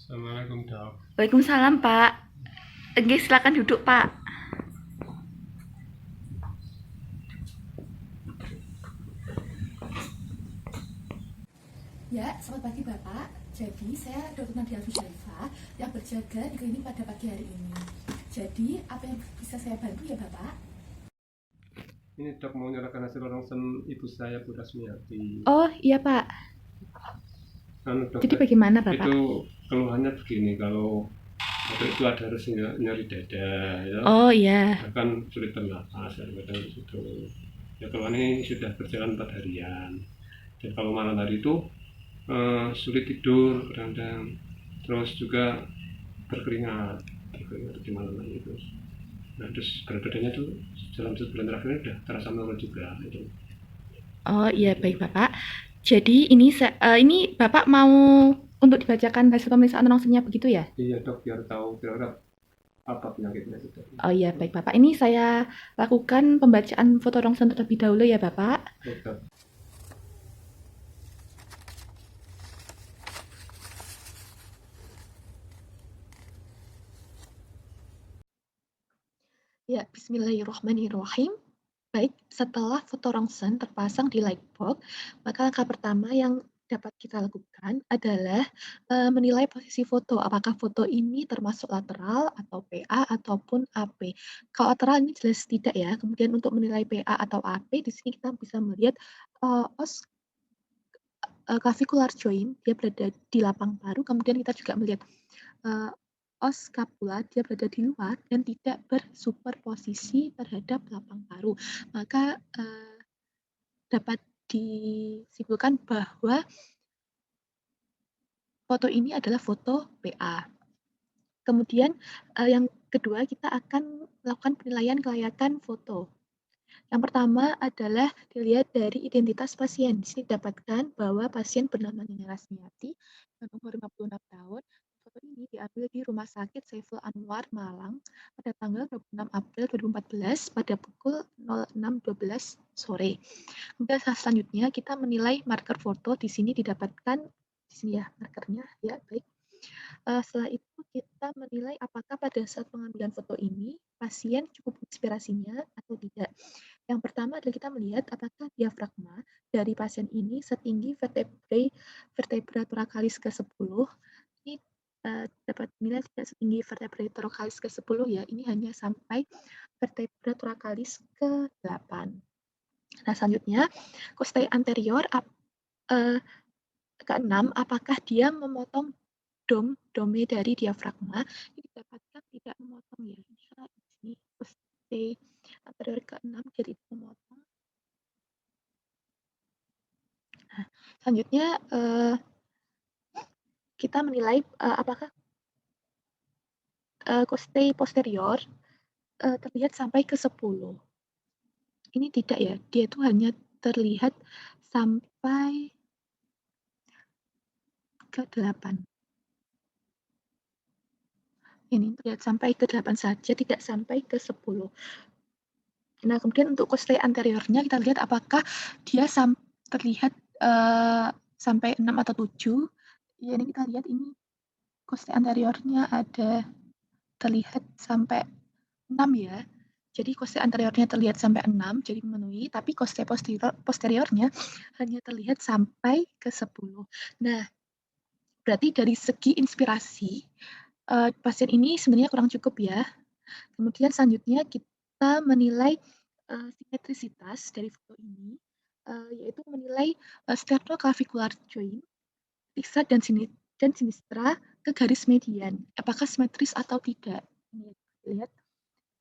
Assalamualaikum dok. Waalaikumsalam, Pak. Oke, silakan duduk, Pak. Ya, selamat pagi Bapak. Jadi, saya Dr. Nadia Syaifah yang berjaga di klinik pada pagi hari ini. Jadi, apa yang bisa saya bantu ya Bapak? Ini dok mau nyerahkan hasil ronsen ibu saya Bu Rasmiati. Oh, iya, Pak. Dok, Jadi bagaimana, itu Bapak? keluhannya begini, kalau waktu itu ada harus nyari dada, ya, Oh, iya. bahkan sulit bernapas, kadang itu. Ya keluhan ini sudah berjalan 4 harian. Dan kalau malam hari itu sulit tidur, kadang-kadang, terus juga berkeringat di malam hari itu. Nah, terus berat badannya tuh dalam sebulan terakhir ini udah terasa menurun juga itu. Oh, iya, baik, Bapak. Jadi ini Bapak mau untuk dibacakan hasil pemeriksaan rongsennya begitu ya? Iya dok, biar tahu kira-kira apa penyakitnya itu dok. Oh, iya, baik, Bapak. Ini saya lakukan pembacaan foto rongsen terlebih dahulu ya, Bapak. Baik dok. Ya, bismillahirrahmanirrahim. Baik, setelah foto rongsen terpasang di lightbox, maka langkah pertama yang dapat kita lakukan adalah menilai posisi foto. Apakah foto ini termasuk lateral atau PA ataupun AP. Kalau lateral ini jelas tidak ya. Kemudian untuk menilai PA atau AP, di sini kita bisa melihat os clavicular joint, dia berada di lapang paru. Kemudian kita juga melihat uh, os scapula, dia berada di luar dan tidak bersuperposisi terhadap lapang paru. Maka dapat disimpulkan bahwa foto ini adalah foto PA. Kemudian yang kedua kita akan melakukan penilaian kelayakan foto. Yang pertama adalah dilihat dari identitas pasien. Di sini didapatkan bahwa pasien bernama Nina Rasmiati, dengan umur 56 tahun. Foto ini diambil di Rumah Sakit Saiful Anwar, Malang, pada tanggal 26 April 2014 pada pukul 06.12 sore. Kemudian selanjutnya kita menilai marker foto. Di sini didapatkan, di sini ya markernya, ya baik. Setelah itu kita menilai apakah pada saat pengambilan foto ini pasien cukup inspirasinya atau tidak. Yang pertama adalah kita melihat apakah diafragma dari pasien ini setinggi vertebra thoracalis ke-10. Ini dapat dinilai tidak setinggi vertebra thoracalis ke-10 ya, ini hanya sampai vertebra thoracalis ke-8. Nah, selanjutnya costae anterior ke-6, apakah dia memotong dome dari diafragma. Ini didapatkan tidak memotong ya. Misalnya di sini costae anterior ke-6 jadi memotong. Nah, selanjutnya kita menilai apakah costae posterior terlihat sampai ke 10. Ini tidak ya, dia itu hanya terlihat sampai ke 8. Ini terlihat sampai ke 8 saja, tidak sampai ke 10. Nah, kemudian untuk costae anteriornya kita lihat apakah dia terlihat sampai 6 atau 7. Ya, ini kita lihat ini costae anteriornya ada terlihat sampai 6 ya. Jadi costae anteriornya terlihat sampai 6, jadi memenuhi, tapi costae posteriornya hanya terlihat sampai ke 10. Nah, berarti dari segi inspirasi, pasien ini sebenarnya kurang cukup ya. Kemudian selanjutnya kita menilai simetrisitas dari foto ini, yaitu menilai sternoclavicular joint, fixa dan sinistra ke garis median. Apakah simetris atau tidak? Ini lihat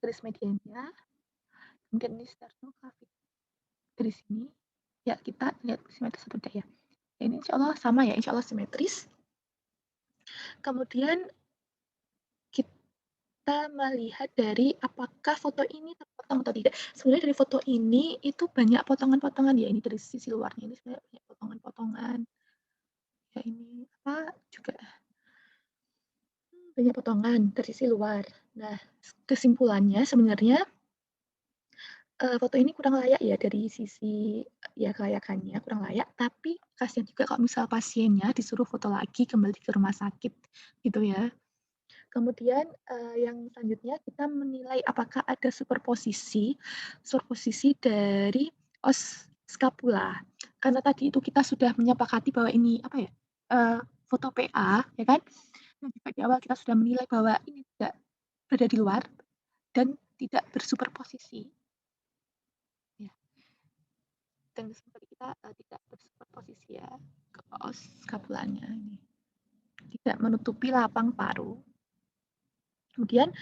garis mediannya, kemudian ini sternoclavicular dari sini. Ya, kita lihat simetris atau tidak ya. Ini insya Allah sama ya, insya Allah simetris. Kemudian kita melihat dari apakah foto ini terpotong atau tidak. Sebenarnya dari foto ini itu banyak potongan-potongan ya, ini dari sisi luarnya ini sebenarnya banyak potongan-potongan. Ya ini apa juga banyak potongan dari sisi luar. Nah, kesimpulannya sebenarnya foto ini kurang layak ya dari sisi ya kelayakannya kurang layak, tapi kasihan juga kalau misal pasiennya disuruh foto lagi kembali ke rumah sakit gitu ya. Kemudian yang selanjutnya kita menilai apakah ada superposisi dari os scapula. Karena tadi itu kita sudah menyepakati bahwa ini apa ya foto PA ya kan. Dan juga di awal kita sudah menilai bahwa ini tidak berada di luar dan tidak bersuperposisi. Ya. Dan seperti kita tidak bersuperposisi ya ke os scapulanya ini. Tidak menutupi lapang paru. Kemudian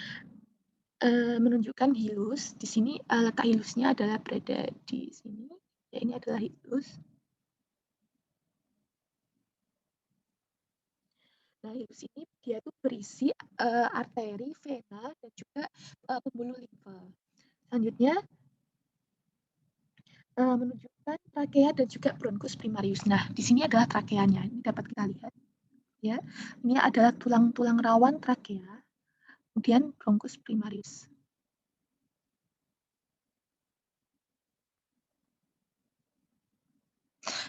menunjukkan hilus. Di sini letak hilusnya adalah berada di sini. Ya, ini adalah hilus. Nah, hilus ini dia tuh berisi arteri, vena, dan juga pembuluh limfa. Selanjutnya menunjukkan trakea dan juga bronkus primarius. Nah, di sini adalah trakeanya. Ini dapat kita lihat. Ya, ini adalah tulang-tulang rawan trakea. Kemudian bronkus primarius.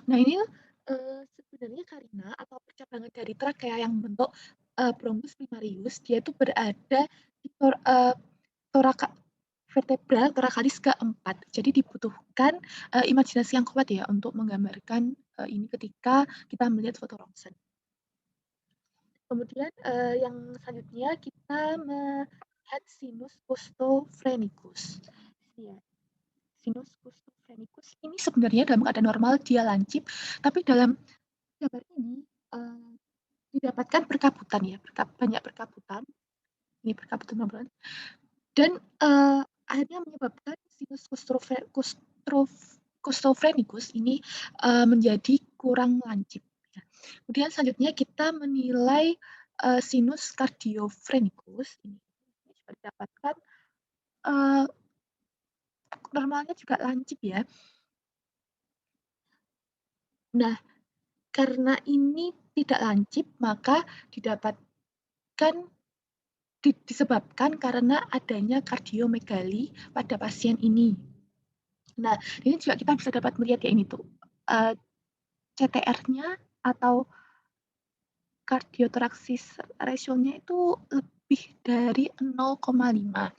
Nah, ini sebenarnya karina atau percabangan dari trakea yang membentuk bronkus primarius, dia itu berada di toraka vertebra torakalis keempat. Jadi dibutuhkan imajinasi yang kuat ya untuk menggambarkan ini ketika kita melihat foto rongsen. Kemudian yang selanjutnya kita melihat sinus costophreniculus. Ya. Sinus costophreniculus ini sebenarnya dalam keadaan normal dia lancip, tapi dalam gambar ini didapatkan perkabutan ya, banyak perkabutan. Ini perkabutan pelan dan akhirnya menyebabkan sinus costophreniculus ini menjadi kurang lancip. Ya. Kemudian selanjutnya kita menilai sinus cardiophreniculus ini juga didapatkan normalnya juga lancip ya. Nah, karena ini tidak lancip, maka disebabkan karena adanya kardiomegali pada pasien ini. Nah, ini juga kita bisa dapat melihat ya ini tuh CTR-nya atau cardiotoraxis ratio-nya itu lebih dari 0,5.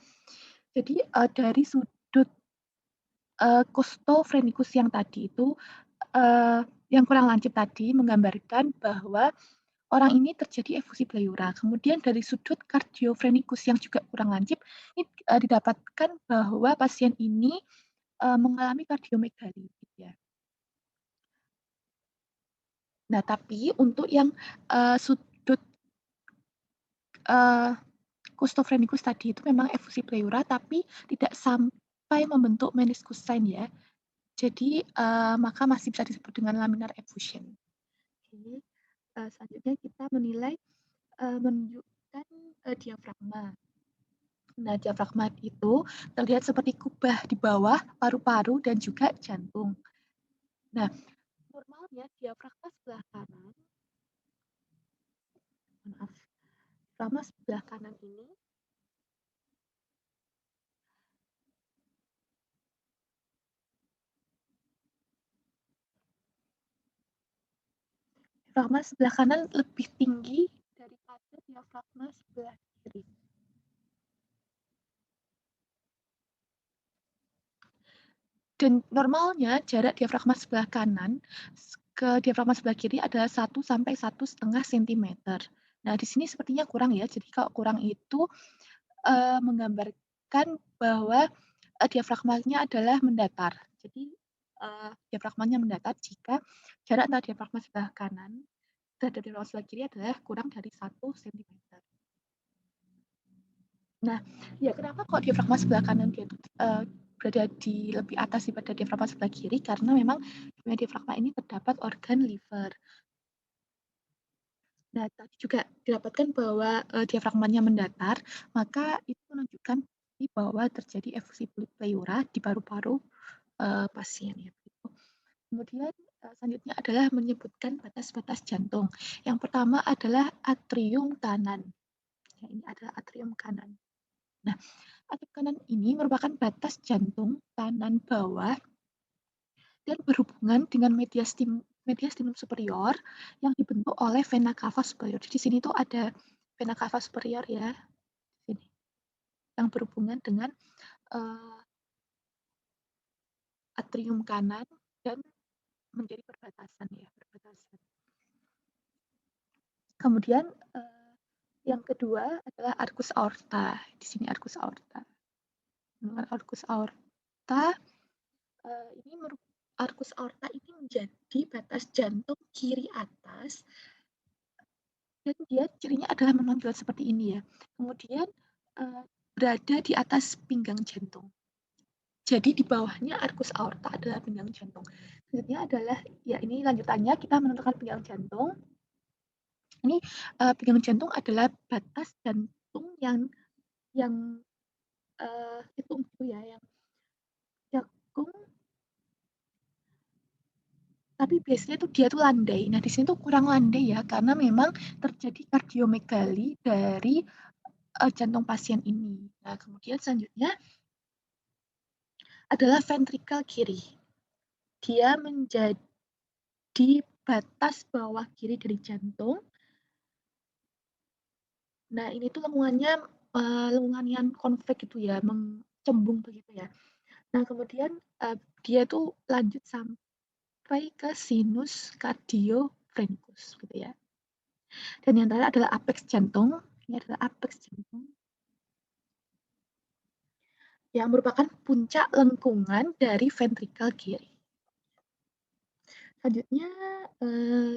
Jadi dari sudut costophreniculus yang tadi itu yang kurang lancip tadi menggambarkan bahwa orang ini terjadi efusi pleura. Kemudian dari sudut cardiophreniculus yang juga kurang lancip, ini didapatkan bahwa pasien ini mengalami kardiomegali. Gitu ya. Nah, tapi untuk yang sudut costophreniculus tadi itu memang efusi pleura, tapi tidak sampai membentuk meniscus sign ya. Jadi maka masih bisa disebut dengan laminar effusion. Oke. Selanjutnya kita menilai menunjukkan diafragma. Nah, diafragma itu terlihat seperti kubah di bawah paru-paru dan juga jantung. Nah, normalnya diafragma sebelah kanan, maaf, diafragma sebelah kanan ini diafragma sebelah kanan lebih tinggi daripada diafragma sebelah kiri. Dan normalnya jarak diafragma sebelah kanan ke diafragma sebelah kiri adalah 1 sampai 1,5 cm. Nah, di sini sepertinya kurang ya. Jadi kalau kurang itu menggambarkan bahwa diafragmanya adalah mendatar. Jadi diafragmanya mendatar jika jarak antara diafragma sebelah kanan terhadap diafragma sebelah kiri adalah kurang dari 1 cm. Nah, ya kenapa kok diafragma sebelah kanan dia berada di lebih atas daripada diafragma sebelah kiri? Karena memang di diafragma ini terdapat organ liver. Nah, tadi juga didapatkan bahwa diafragmanya mendatar, maka itu menunjukkan bahwa terjadi efusi pleura di paru-paru pasien. Ya. Kemudian selanjutnya adalah menyebutkan batas-batas jantung. Yang pertama adalah atrium kanan. Ya, ini adalah atrium kanan. Nah, atap kanan ini merupakan batas jantung kanan bawah dan berhubungan dengan mediastinum superior yang dibentuk oleh vena cava superior. Jadi di sini tuh ada vena cava superior ya, sini, yang berhubungan dengan atrium kanan dan menjadi perbatasan ya, perbatasan. Kemudian yang kedua adalah arcus aorta. Di sini arcus aorta. Arcus aorta ini arcus aorta ini menjadi batas jantung kiri atas dan dia cirinya adalah menonjol seperti ini ya. Kemudian berada di atas pinggang jantung. Jadi di bawahnya arcus aorta adalah pinggang jantung. Selanjutnya adalah ya ini lanjutannya kita menentukan pinggang jantung. Ini pinggang jantung adalah batas jantung yang itu ya, yang jagung, tapi biasanya tuh dia tuh landai. Nah, di sini tuh kurang landai ya, karena memang terjadi kardiomegali dari jantung pasien ini. Nah, kemudian selanjutnya adalah ventrikel kiri. Dia menjadi batas bawah kiri dari jantung. Nah, ini tuh lengkungan yang konveks gitu ya, mencembung begitu ya. Nah, kemudian dia tuh lanjut sampai ke sinus cardiophreniculus gitu ya. Dan yang terakhir adalah apex jantung. Ini adalah apex jantung yang merupakan puncak lengkungan dari ventrikel kiri. Selanjutnya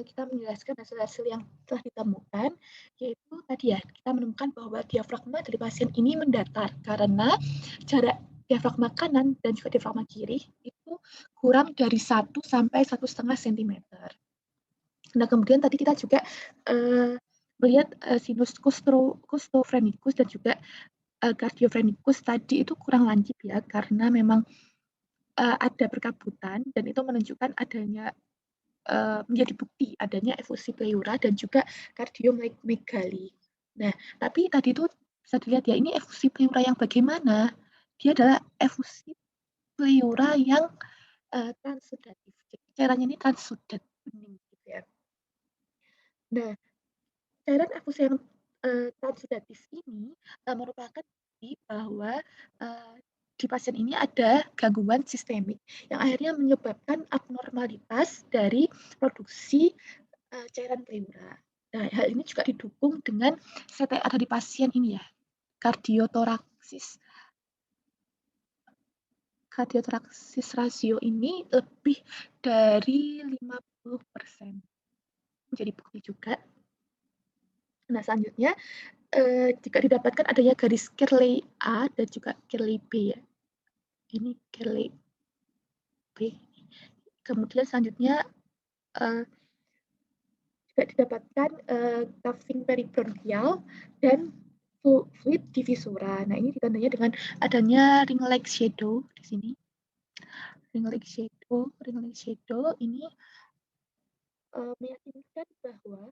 kita menjelaskan hasil-hasil yang telah ditemukan, yaitu tadi ya, kita menemukan bahwa diafragma dari pasien ini mendatar karena jarak diafragma kanan dan juga diafragma kiri itu kurang dari 1 sampai 1,5 cm. Nah, kemudian tadi kita juga melihat sinus costophrenicus dan juga cardiophreniculus tadi itu kurang lancip ya, karena memang ada perkabutan dan itu menunjukkan adanya menjadi bukti adanya efusi pleura dan juga kardiomegali. Nah, tapi tadi itu bisa dilihat ya, ini efusi pleura yang bagaimana? Dia adalah efusi pleura yang transudatif. Jadi cairannya ini transudat bening gitu ya. Nah, cairan efusi yang transudatif ini merupakan bukti bahwa di pasien ini ada gangguan sistemik yang akhirnya menyebabkan abnormalitas dari produksi cairan pleura. Nah, hal ini juga didukung dengan CTA dari pasien ini ya, kardiotoraksis. Kardiotoraksis rasio ini lebih dari 50%. Menjadi bukti juga. Nah, selanjutnya jika didapatkan adanya garis Kerley A dan juga Kerley B ya. Ini Kerley B. Kemudian selanjutnya juga didapatkan cuffing peribronchial dan fluid di visura. Nah, ini ditandanya dengan adanya ring-like shadow di sini. Ring-like shadow ini meyakinkan bahwa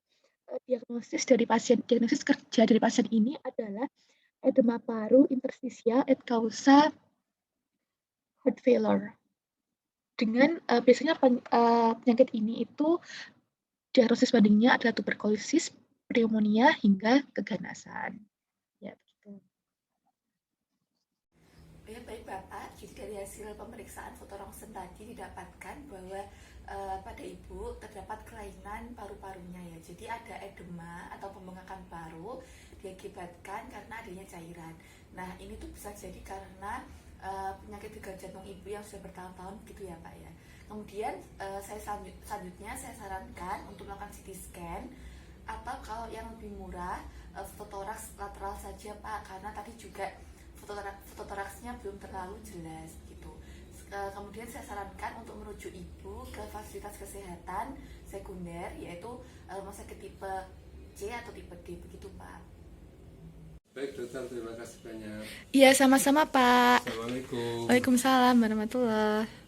diagnosis kerja dari pasien ini adalah edema paru interstisial et causa heart failure. Dengan biasanya penyakit ini itu diagnosis bandingnya adalah tuberkulosis, pneumonia hingga keganasan. Ya, begitu. Ya, baik Bapak, jadi dari hasil pemeriksaan foto rongsen tadi didapatkan bahwa pada Ibu terdapat kelainan paru-parunya ya. Jadi ada edema atau pembengkakan paru diakibatkan karena adanya cairan. Nah, ini tuh bisa jadi karena penyakit gagal jantung Ibu yang sudah bertahun-tahun gitu ya Pak ya. Kemudian selanjutnya saya sarankan untuk melakukan CT scan atau kalau yang lebih murah fototoraks lateral saja Pak, karena tadi juga fototoraksnya belum terlalu jelas gitu. Kemudian saya sarankan untuk merujuk Ibu ke fasilitas kesehatan sekunder, yaitu rumah sakit tipe C atau tipe D, begitu Pak. Baik dokter, terima kasih banyak. Iya, sama-sama Pak. Assalamualaikum. Waalaikumsalam warahmatullahi wabarakatuh.